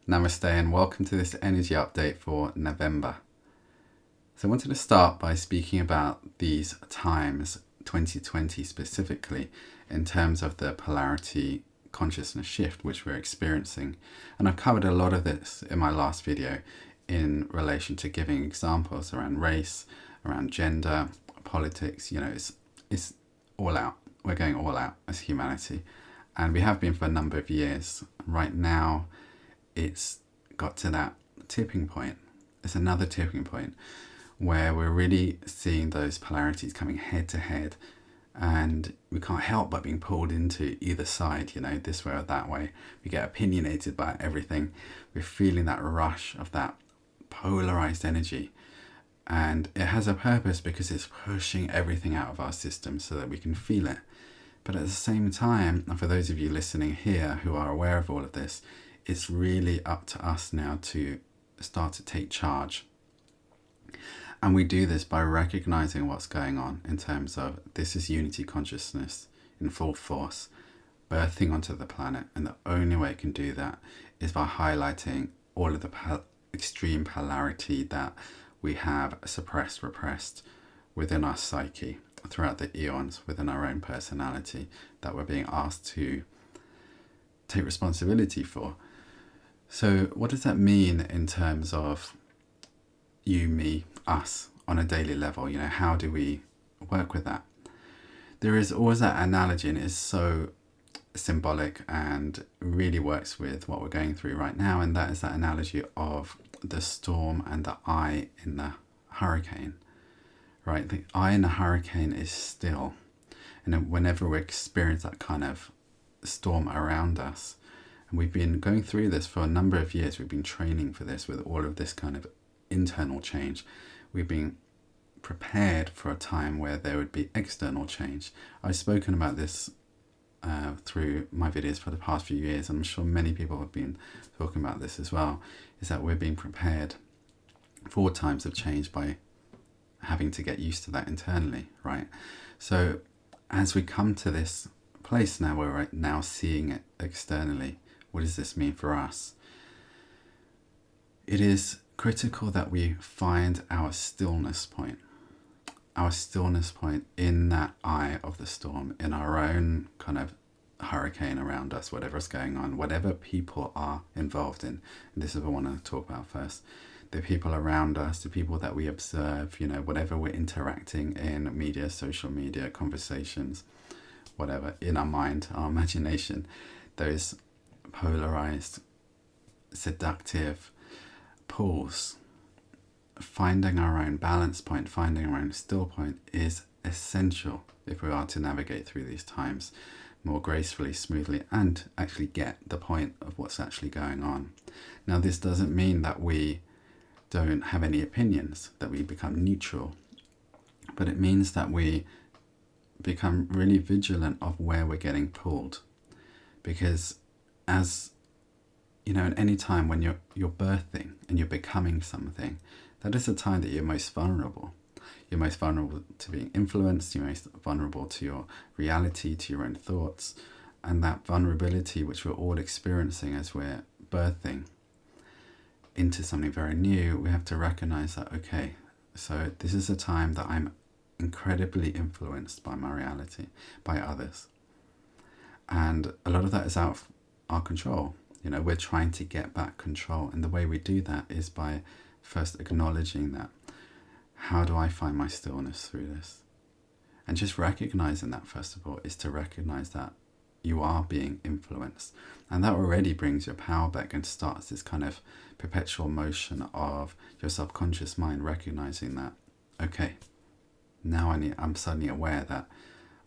Namaste and welcome to this energy update for November. So I wanted to start by speaking about these times, 2020 specifically, in terms of the polarity consciousness shift which we're experiencing. And I've covered a lot of this in my last video in relation to giving examples around race, around gender, politics. It's all out. We're going all out as humanity. And we have been for a number of years. Right now, it's got to that tipping point. It's another tipping point where we're really seeing those polarities coming head to head, and we can't help but being pulled into either side, this way or that way. We get opinionated by everything. We're feeling that rush of that polarized energy, and it has a purpose because it's pushing everything out of our system so that we can feel it. But at the same time, and for those of you listening here who are aware of all of this, it's really up to us now to start to take charge. And we do this by recognizing what's going on in terms of this is unity consciousness in full force, birthing onto the planet. And the only way it can do that is by highlighting all of the extreme polarity that we have suppressed, repressed within our psyche throughout the eons, within our own personality, that we're being asked to take responsibility for. So what does that mean in terms of you, me, us on a daily level? How do we work with that? There is always that analogy, and it's so symbolic and really works with what we're going through right now, and that is that analogy of the storm and the eye in the hurricane. Right? The eye in the hurricane is still, and whenever we experience that kind of storm around us, and we've been going through this for a number of years, we've been training for this with all of this kind of internal change. We've been prepared for a time where there would be external change. I've spoken about this through my videos for the past few years, and I'm sure many people have been talking about this as well, is that we're being prepared for times of change by having to get used to that internally, right? So as we come to this place now where we're now seeing it externally, what does this mean for us? It is critical that we find our stillness point in that eye of the storm, in our own kind of hurricane around us, whatever's going on, whatever people are involved in. And this is what I want to talk about first. The people around us, the people that we observe, whatever we're interacting in media, social media, conversations, whatever, in our mind, our imagination, those polarized, seductive pulls. Finding our own balance point, finding our own still point is essential if we are to navigate through these times more gracefully, smoothly, and actually get the point of what's actually going on. Now, this doesn't mean that we don't have any opinions, that we become neutral, but it means that we become really vigilant of where we're getting pulled. Because as in any time when you're birthing and you're becoming something, that is the time that you're most vulnerable. You're most vulnerable to being influenced, you're most vulnerable to your reality, to your own thoughts, and that vulnerability which we're all experiencing as we're birthing into something very new, we have to recognize that, okay, so this is a time that I'm incredibly influenced by my reality, by others. And a lot of that is out of our control. We're trying to get back control. And the way we do that is by first acknowledging that. How do I find my stillness through this? And just recognizing that, first of all, is to recognize that you are being influenced. And that already brings your power back and starts this kind of perpetual motion of your subconscious mind recognizing that, okay, now I'm suddenly aware that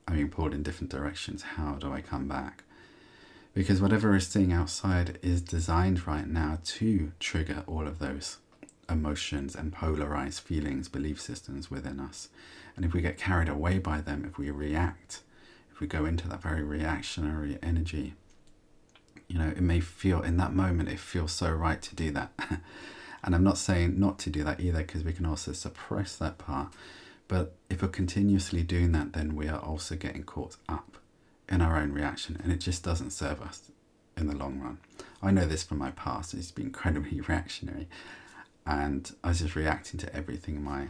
I'm being pulled in different directions. How do I come back? Because whatever is seeing outside is designed right now to trigger all of those emotions and polarized feelings, belief systems within us. And if we get carried away by them, if we react, if we go into that very reactionary energy, it may feel in that moment, it feels so right to do that. And I'm not saying not to do that either, because we can also suppress that part. But if we're continuously doing that, then we are also getting caught up in our own reaction, and it just doesn't serve us. in the long run. I know this from my past. It's been incredibly reactionary, and I was just reacting to everything in my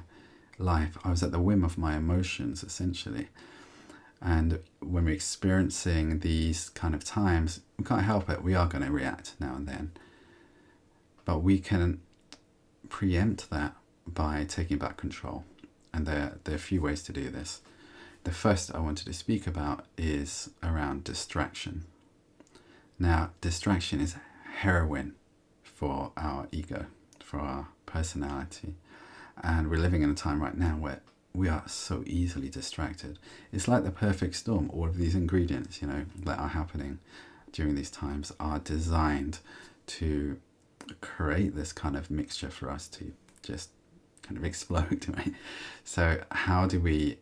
life. I was at the whim of my emotions, essentially. And when we're experiencing these kind of times, we can't help it. We are going to react now and then. But we can preempt that by taking back control. And there are a few ways to do this. The first I wanted to speak about is around distraction. Now, distraction is heroin for our ego, for our personality. And we're living in a time right now where we are so easily distracted. It's like the perfect storm. All of these ingredients, that are happening during these times are designed to create this kind of mixture for us to just kind of explode, right? So how do we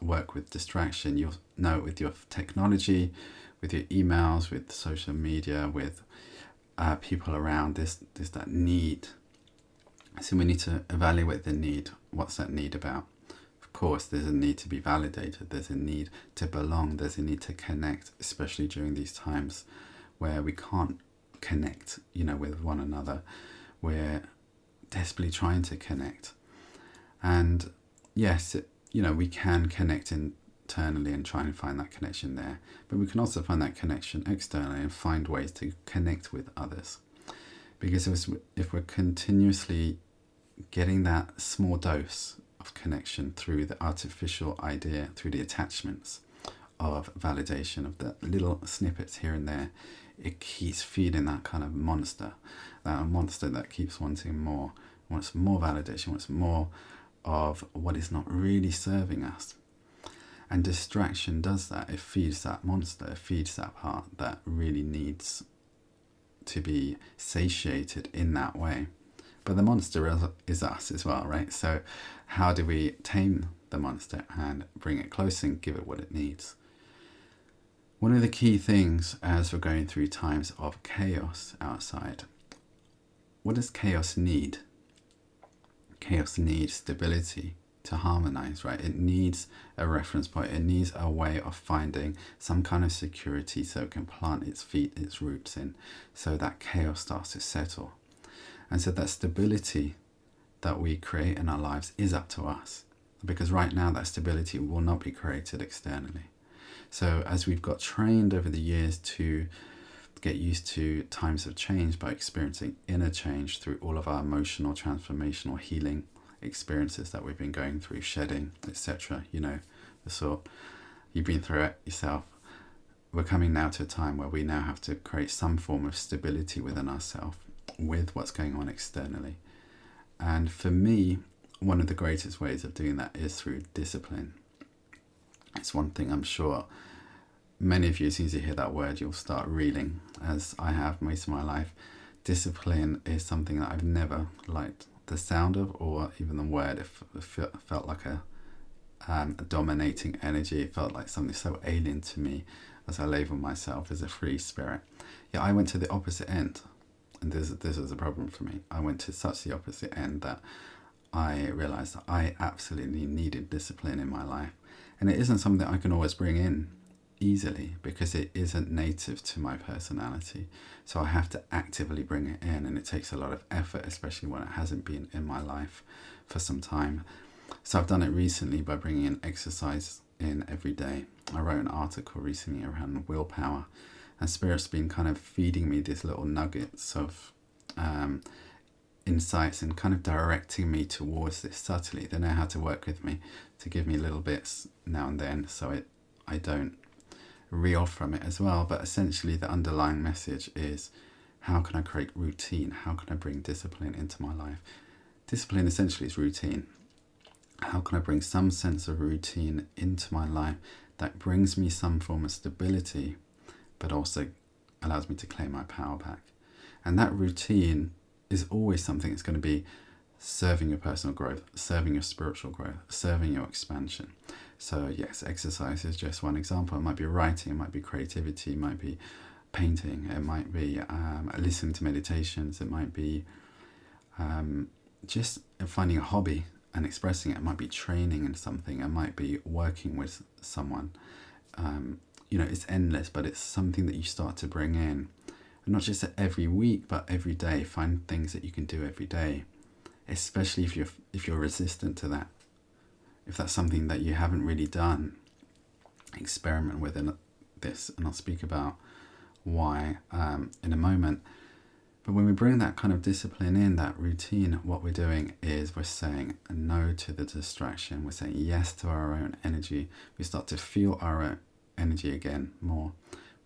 work with distraction? You'll know with your technology, with your emails, with social media, with people around. There's that need. So we need to evaluate the need. What's that need about? Of course, there's a need to be validated. There's a need to belong. There's a need to connect, especially during these times where we can't connect, with one another. We're desperately trying to connect. And yes, we can connect internally and try and find that connection there. But we can also find that connection externally and find ways to connect with others. Because if we're continuously getting that small dose of connection through the artificial idea, through the attachments of validation, of the little snippets here and there, it keeps feeding that kind of monster that keeps wanting more, wants more validation, wants more of what is not really serving us. And distraction does that. It feeds that monster. It feeds that part that really needs to be satiated in that way. But the monster is us as well, right? So how do we tame the monster and bring it closer and give it what it needs? One of the key things as we're going through times of chaos outside, what does chaos need? Chaos needs stability to harmonize, right? It needs a reference point. It needs a way of finding some kind of security so it can plant its feet, its roots in, so that chaos starts to settle. And so that stability that we create in our lives is up to us, because right now that stability will not be created externally. So as we've got trained over the years to get used to times of change by experiencing inner change through all of our emotional, transformational, healing experiences that we've been going through, shedding, etc., the sort. You've been through it yourself. We're coming now to a time where we now have to create some form of stability within ourselves with what's going on externally. And for me, one of the greatest ways of doing that is through discipline. It's one thing I'm sure many of you, as soon as you hear that word, you'll start reeling, as I have most of my life. Discipline is something that I've never liked the sound of, or even the word. It felt like a dominating energy. It felt like something so alien to me, as I label myself as a free spirit. Yeah, I went to the opposite end, and this was a problem for me. I went to such the opposite end that I realized that I absolutely needed discipline in my life. And it isn't something that I can always bring in easily, because it isn't native to my personality. So I have to actively bring it in, and it takes a lot of effort, especially when it hasn't been in my life for some time. So I've done it recently by bringing in exercise in every day. I wrote an article recently around willpower, and Spirit's been kind of feeding me these little nuggets of insights and kind of directing me towards this subtly. They know how to work with me to give me little bits now and then, so I don't reel from it as well. But essentially the underlying message is, how can I create routine? How can I bring discipline into my life? Discipline essentially is routine. How can I bring some sense of routine into my life that brings me some form of stability, but also allows me to claim my power back? And that routine is always something that's going to be serving your personal growth, serving your spiritual growth, serving your expansion. So yes, exercise is just one example. It might be writing, it might be creativity, it might be painting, it might be listening to meditations, it might be just finding a hobby and expressing it. It might be training in something, it might be working with someone. It's endless, but it's something that you start to bring in And not just every week, but every day. Find things that you can do every day, especially if you're resistant to that. If that's something that you haven't really done, experiment with this, and I'll speak about why in a moment. But when we bring that kind of discipline in, that routine, what we're doing is we're saying no to the distraction. We're saying yes to our own energy. We start to feel our own energy again more.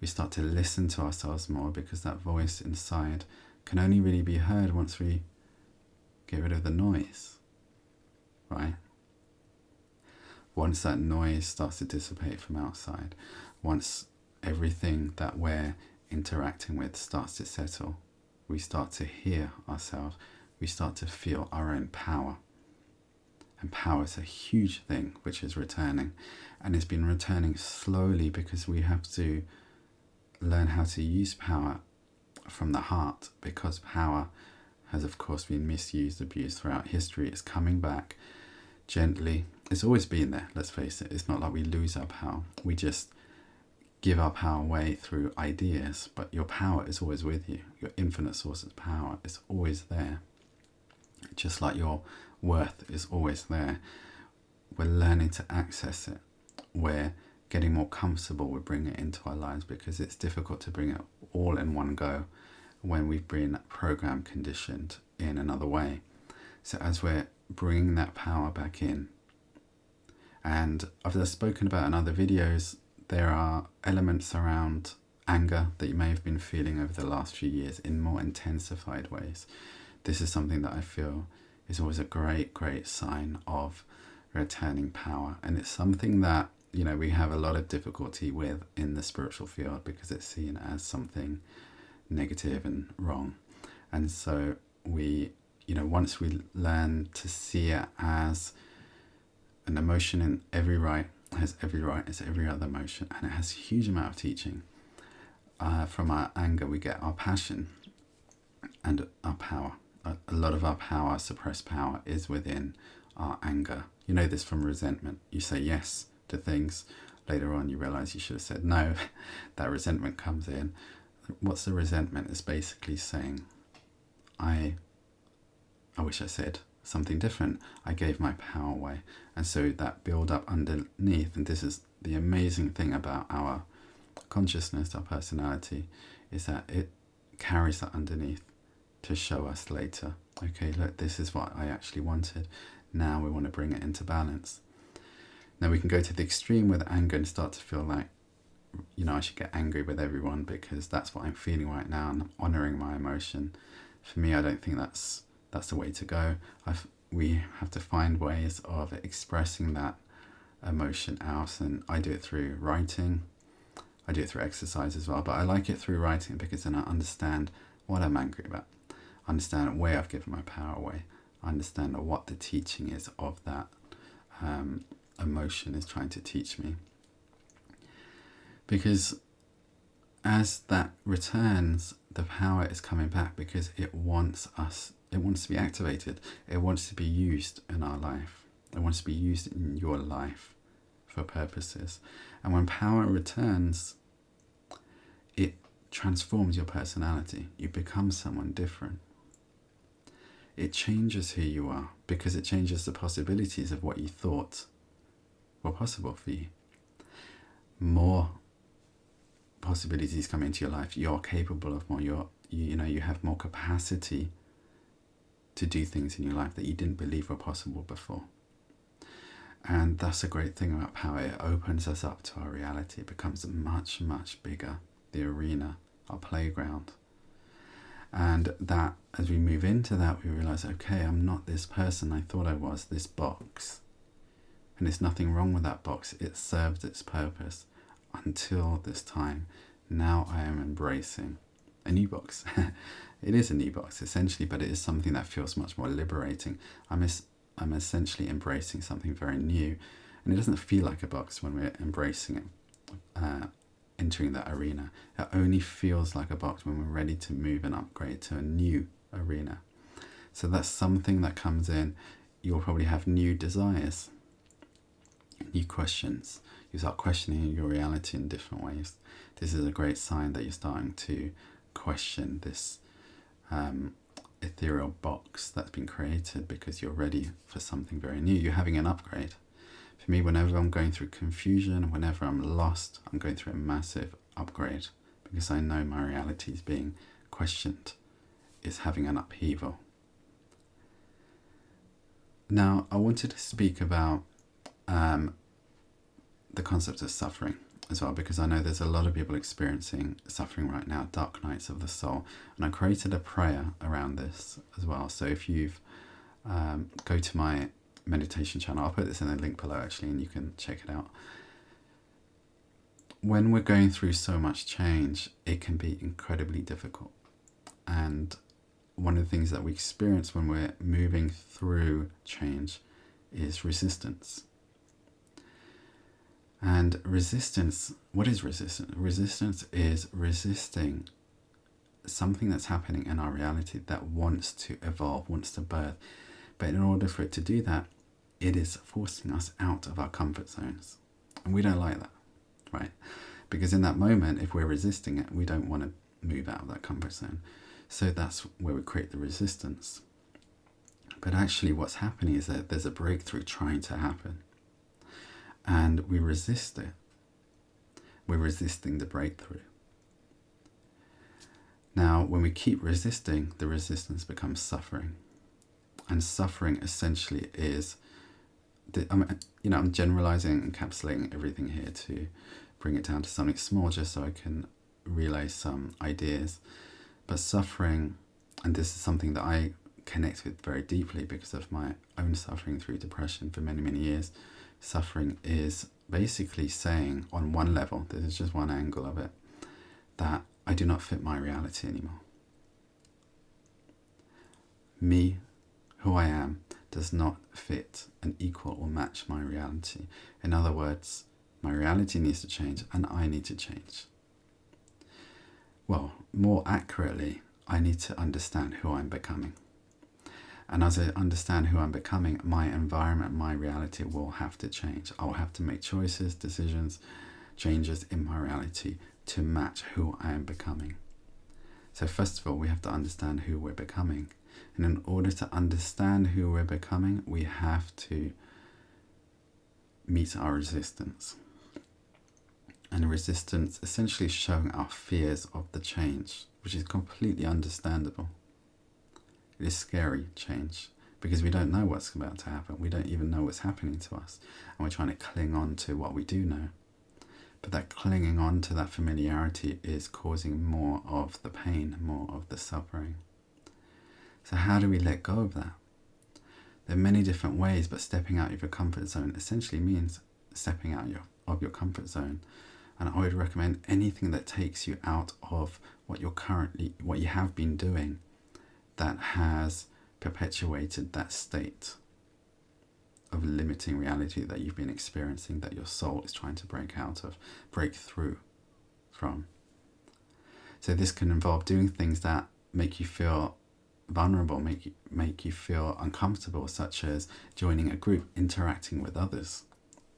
We start to listen to ourselves more, because that voice inside can only really be heard once we get rid of the noise, right? Once that noise starts to dissipate from outside, once everything that we're interacting with starts to settle, we start to hear ourselves, we start to feel our own power. And power is a huge thing which is returning. And it's been returning slowly, because we have to learn how to use power from the heart, because power has of course been misused, abused throughout history. It's coming back gently. It's always been there, let's face it. It's not like we lose our power. We just give our power away through ideas, but your power is always with you. Your infinite source of power is always there. Just like your worth is always there. We're learning to access it. We're getting more comfortable with bringing it into our lives, because it's difficult to bring it all in one go when we've been programmed, conditioned in another way. So as we're bringing that power back in, and I've spoken about in other videos, there are elements around anger that you may have been feeling over the last few years in more intensified ways. This is something that I feel is always a great, great sign of returning power. And it's something that, we have a lot of difficulty with in the spiritual field, because it's seen as something negative and wrong. And so we, once we learn to see it as an emotion in every right, has every right as every other emotion, and it has a huge amount of teaching. From our anger we get our passion and our power. A lot of our power, suppressed power, is within our anger. You know this from resentment. You say yes to things, later on you realize you should have said no. That resentment comes in. What's the resentment? It's basically saying, I wish I said something different. I gave my power away. And so that build up underneath, and this is the amazing thing about our consciousness, our personality, is that it carries that underneath to show us later, okay, look, this is what I actually wanted. Now we want to bring it into balance. Now we can go to the extreme with anger and start to feel like, I should get angry with everyone because that's what I'm feeling right now, and I'm honouring my emotion. For me, I don't think that's the way to go. We have to find ways of expressing that emotion out, and I do it through writing. I do it through exercise as well, but I like it through writing, because then I understand what I'm angry about. I understand where I've given my power away. I understand what the teaching is of that emotion is trying to teach me. Because as that returns, the power is coming back, because it wants to be activated. It wants to be used in our life. It wants to be used in your life for purposes. And when power returns, it transforms your personality. You become someone different. It changes who you are, because it changes the possibilities of what you thought were possible for you. More possibilities come into your life. You're capable of more. You have more capacity to do things in your life that you didn't believe were possible before. And that's a great thing about power. It opens us up to our reality. It becomes much, much bigger. The arena, our playground. And that, as we move into that, we realize, okay, I'm not this person I thought I was, this box. And there's nothing wrong with that box. It served its purpose until this time. Now I am embracing a new box. It is a new box, essentially, but it is something that feels much more liberating. I'm essentially embracing something very new. And it doesn't feel like a box when we're embracing it, entering that arena. It only feels like a box when we're ready to move and upgrade to a new arena. So that's something that comes in. You'll probably have new desires, new questions. You start questioning your reality in different ways. This is a great sign that you're starting to question this ethereal box that's been created because you're ready for something very new. You're having an upgrade. For me, whenever I'm going through confusion, whenever I'm lost, I'm going through a massive upgrade because I know my reality is being questioned, is having an upheaval. Now, I wanted to speak about the concept of suffering as well, because I know there's a lot of people experiencing suffering right now, dark nights of the soul, and I created a prayer around this as well. So if you've go to my meditation channel, I'll put this in the link below actually, and you can check it out. When we're going through so much change, it can be incredibly difficult, and one of the things that we experience when we're moving through change is resistance. And resistance, what is resistance? Resistance is resisting something that's happening in our reality that wants to evolve, wants to birth. But in order for it to do that, it is forcing us out of our comfort zones. And we don't like that, right? Because in that moment, if we're resisting it, we don't want to move out of that comfort zone. So that's where we create the resistance. But actually what's happening is that there's a breakthrough trying to happen. And we resist it. We're resisting the breakthrough. Now, when we keep resisting, the resistance becomes suffering. And suffering essentially is, I'm generalizing, encapsulating everything here to bring it down to something small just so I can relay some ideas. But suffering, and this is something that I connect with very deeply because of my own suffering through depression for many, many years. Suffering is basically saying, on one level, this is just one angle of it, that I do not fit my reality anymore. Me, who I am, does not fit and equal or match my reality. In other words, my reality needs to change and I need to change. Well, more accurately, I need to understand who I'm becoming. And as I understand who I'm becoming, my environment, my reality will have to change. I'll have to make choices, decisions, changes in my reality to match who I am becoming. So first of all, we have to understand who we're becoming. And in order to understand who we're becoming, we have to meet our resistance. And resistance essentially showing our fears of the change, which is completely understandable. It is scary change because we don't know what's about to happen. We don't even know what's happening to us. And we're trying to cling on to what we do know. But that clinging on to that familiarity is causing more of the pain, more of the suffering. So how do we let go of that? There are many different ways, but stepping out of your comfort zone essentially means stepping out of your comfort zone. And I would recommend anything that takes you out of what you have been doing that has perpetuated that state of limiting reality that you've been experiencing, that your soul is trying to break through from. So this can involve doing things that make you feel vulnerable, make you feel uncomfortable, such as joining a group, interacting with others.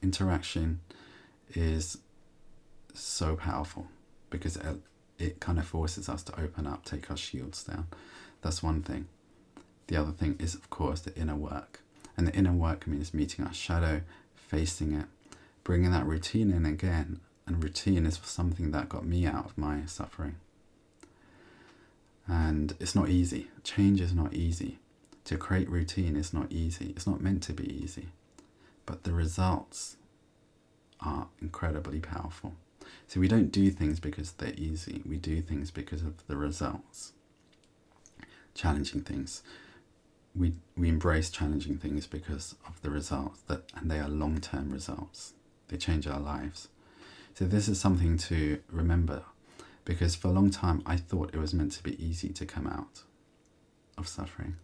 Interaction is so powerful because it kind of forces us to open up, take our shields down. That's one thing. The other thing is, of course, the inner work. And the inner work means meeting our shadow, facing it, bringing that routine in again. And routine is something that got me out of my suffering. And it's not easy. Change is not easy. To create routine is not easy. It's not meant to be easy. But the results are incredibly powerful. So we don't do things because they're easy. We do things because of the results. Challenging things. We embrace challenging things because of the results, and they are long-term results. They change our lives. So this is something to remember, because for a long time I thought it was meant to be easy to come out of suffering.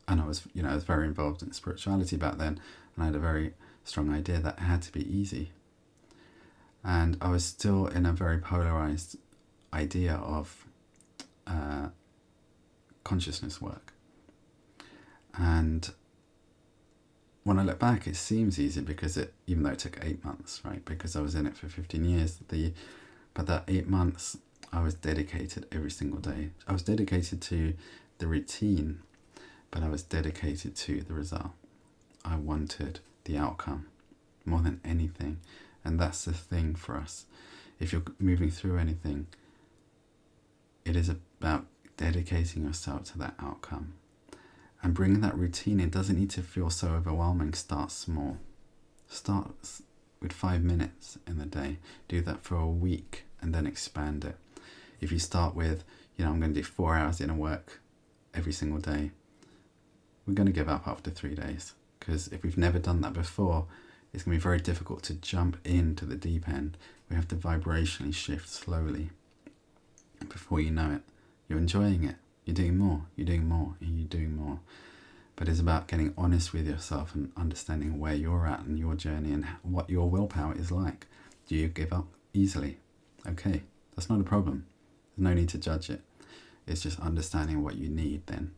And I was very involved in spirituality back then, and I had a very strong idea that it had to be easy. And I was still in a very polarized idea of consciousness work. And when I look back, it seems easy because even though it took 8 months, right? Because I was in it for 15 years, but that 8 months, I was dedicated every single day. I was dedicated to the routine, but I was dedicated to the result. I wanted the outcome more than anything. And that's the thing for us. If you're moving through anything, it is about dedicating yourself to that outcome. And bringing that routine in doesn't need to feel so overwhelming. Start small. Start with 5 minutes in the day. Do that for a week and then expand it. If you start with, I'm going to do 4 hours in a work every single day, we're going to give up after 3 days. Because if we've never done that before, it's going to be very difficult to jump into the deep end. We have to vibrationally shift slowly. And before you know it, you're enjoying it. You're doing more, and you're doing more. But it's about getting honest with yourself and understanding where you're at in your journey and what your willpower is like. Do you give up easily? Okay, that's not a problem. There's no need to judge it. It's just understanding what you need then.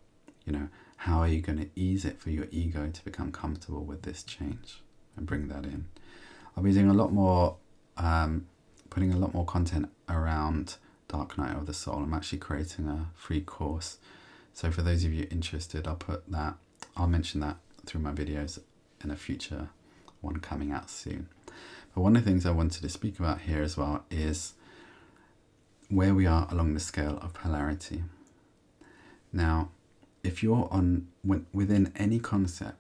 How are you going to ease it for your ego to become comfortable with this change and bring that in? I'll be doing a lot more, putting a lot more content around Dark Night of the Soul. I'm actually creating a free course. So for those of you interested, I'll mention that through my videos in a future one coming out soon. But one of the things I wanted to speak about here as well is where we are along the scale of polarity. Now, if you're within any concept,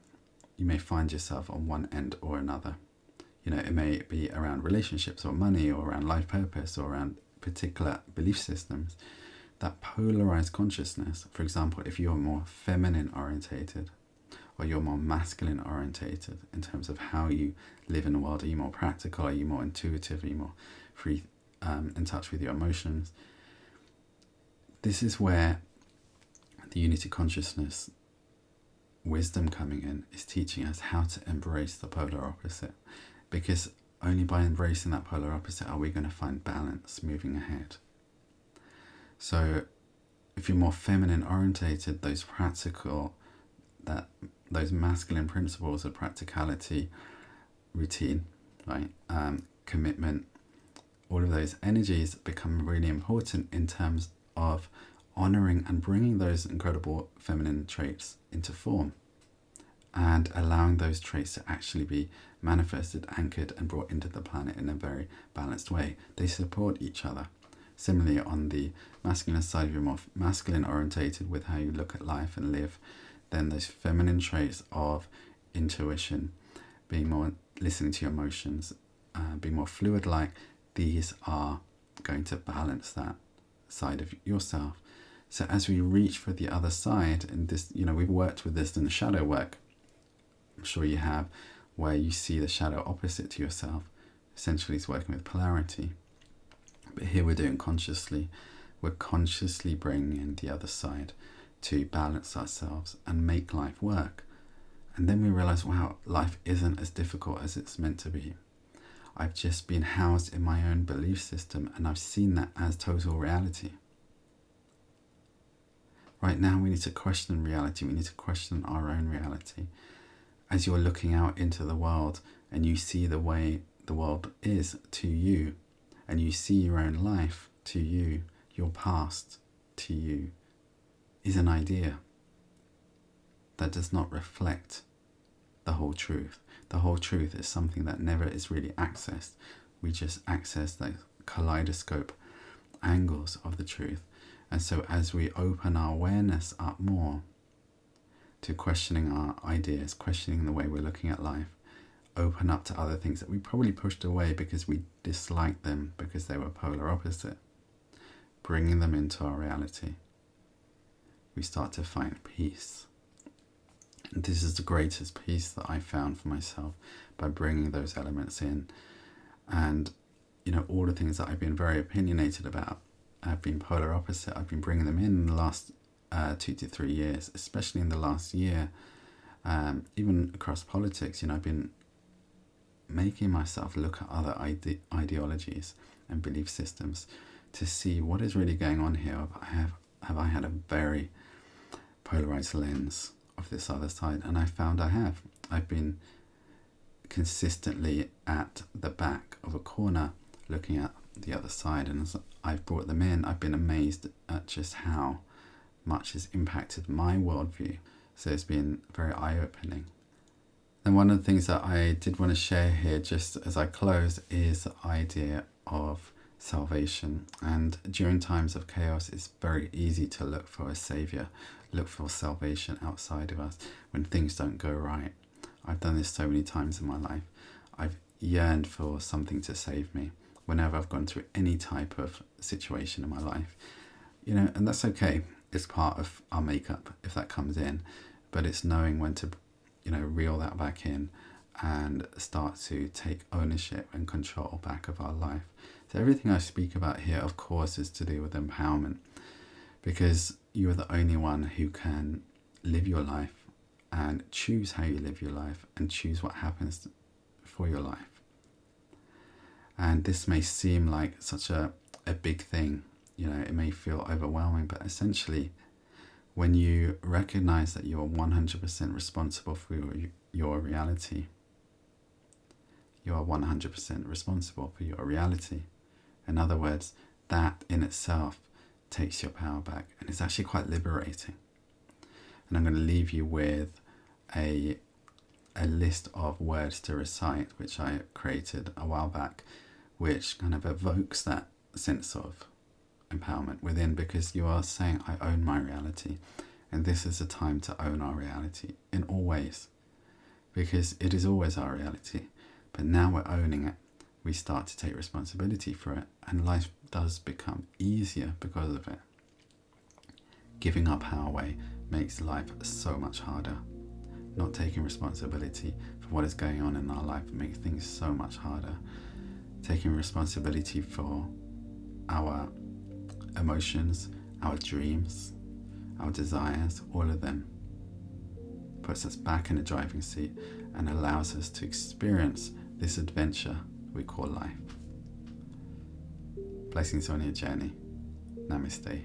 you may find yourself on one end or another. It may be around relationships or money or around life purpose or around particular belief systems. That polarized consciousness, for example, if you're more feminine orientated or you're more masculine orientated in terms of how you live in the world, are you more practical, are you more intuitive, are you more free, in touch with your emotions? This is where the unity consciousness wisdom coming in is teaching us how to embrace the polar opposite, because only by embracing that polar opposite are we going to find balance moving ahead. So if you're more feminine orientated, those masculine principles of practicality, routine, right, commitment, all of those energies become really important in terms of honoring and bringing those incredible feminine traits into form and allowing those traits to actually be manifested, anchored, and brought into the planet in a very balanced way. They support each other. Similarly, on the masculine side, if you're more masculine orientated with how you look at life and live, then those feminine traits of intuition, being more listening to your emotions, being more fluid-like, these are going to balance that side of yourself. So as we reach for the other side, and this, we've worked with this in the shadow work, I'm sure you have, where you see the shadow opposite to yourself. Essentially, it's working with polarity. But here we're doing consciously. We're consciously bringing in the other side to balance ourselves and make life work. And then we realize, wow, life isn't as difficult as it's meant to be. I've just been housed in my own belief system, and I've seen that as total reality. Right now, we need to question reality. We need to question our own reality. As you're looking out into the world and you see the way the world is to you, and you see your own life to you, your past to you, is an idea that does not reflect the whole truth. The whole truth is something that never is really accessed. We just access the kaleidoscope angles of the truth. And so as we open our awareness up more to questioning our ideas, questioning the way we're looking at life, open up to other things that we probably pushed away because we disliked them because they were polar opposite, bringing them into our reality, we start to find peace. And this is the greatest peace that I found for myself by bringing those elements in. And, all the things that I've been very opinionated about have been polar opposite. I've been bringing them in the last 2 to 3 years, especially in the last year, even across politics. I've been making myself look at other ideologies and belief systems to see what is really going on here. Have I had a very polarized lens of this other side? And I found I have. I've been consistently at the back of a corner looking at the other side. And as I've brought them in, I've been amazed at just how much has impacted my worldview. So it's been very eye-opening. And one of the things that I did want to share here just as I close is the idea of salvation. And during times of chaos, it's very easy to look for a savior, look for salvation outside of us when things don't go right. I've done this so many times in my life. I've yearned for something to save me whenever I've gone through any type of situation in my life. And that's okay. It's part of our makeup if that comes in, but it's knowing when to reel that back in and start to take ownership and control back of our life. So everything I speak about here, of course, is to do with empowerment, because you are the only one who can live your life and choose how you live your life and choose what happens for your life. And this may seem like such a big thing, it may feel overwhelming, but essentially when you recognize that you are 100% responsible for your reality, you are 100% responsible for your reality. In other words, that in itself takes your power back, and it's actually quite liberating. And I'm going to leave you with a list of words to recite, which I created a while back, which kind of evokes that sense of empowerment within, because you are saying, I own my reality. And this is a time to own our reality in all ways, because it is always our reality. But now we're owning it. We start to take responsibility for it, and life does become easier because of it. Giving our power away makes life so much harder. Not taking responsibility for what is going on in our life makes things so much harder. Taking responsibility for our emotions, our dreams, our desires, all of them puts us back in the driving seat and allows us to experience this adventure we call life. Blessings on your journey. Namaste.